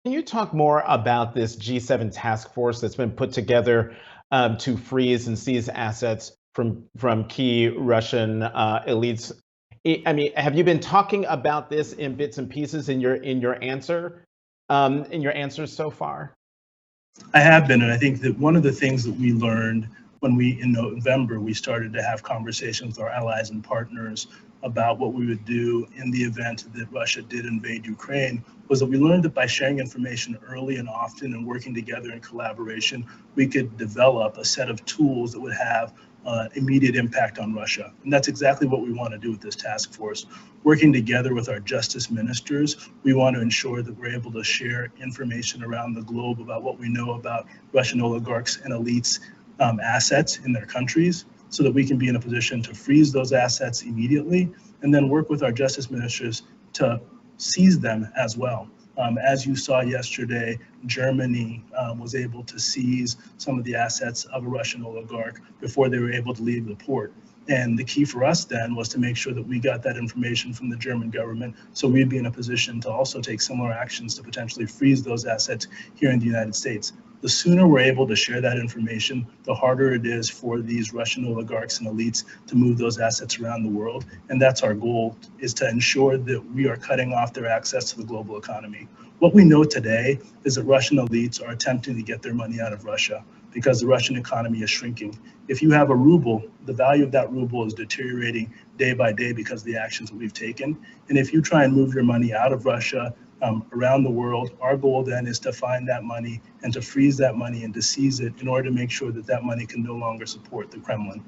Can you talk more about this G7 task force that's been put together to freeze and seize assets from key Russian elites? I mean, have you been talking about this in bits and pieces in your answers so far? I have been, and I think that one of the things that we learned when in November, we started to have conversations with our allies and partners about what we would do in the event that Russia did invade Ukraine, was that we learned that by sharing information early and often and working together in collaboration, we could develop a set of tools that would have immediate impact on Russia. And that's exactly what we want to do with this task force. Working together with our justice ministers, we want to ensure that we're able to share information around the globe about what we know about Russian oligarchs and elites assets in their countries, so that we can be in a position to freeze those assets immediately and then work with our justice ministers to seize them as well. As you saw yesterday, Germany was able to seize some of the assets of a Russian oligarch before they were able to leave the port. And the key for us then was to make sure that we got that information from the German government, so we'd be in a position to also take similar actions to potentially freeze those assets here in the United States. The sooner we're able to share that information, the harder it is for these Russian oligarchs and elites to move those assets around the world. And that's our goal, is to ensure that we are cutting off their access to the global economy. What we know today is that Russian elites are attempting to get their money out of Russia because the Russian economy is shrinking. If you have a ruble, the value of that ruble is deteriorating day by day because of the actions that we've taken. And if you try and move your money out of Russia, around the world, our goal then is to find that money and to freeze that money and to seize it in order to make sure that that money can no longer support the Kremlin.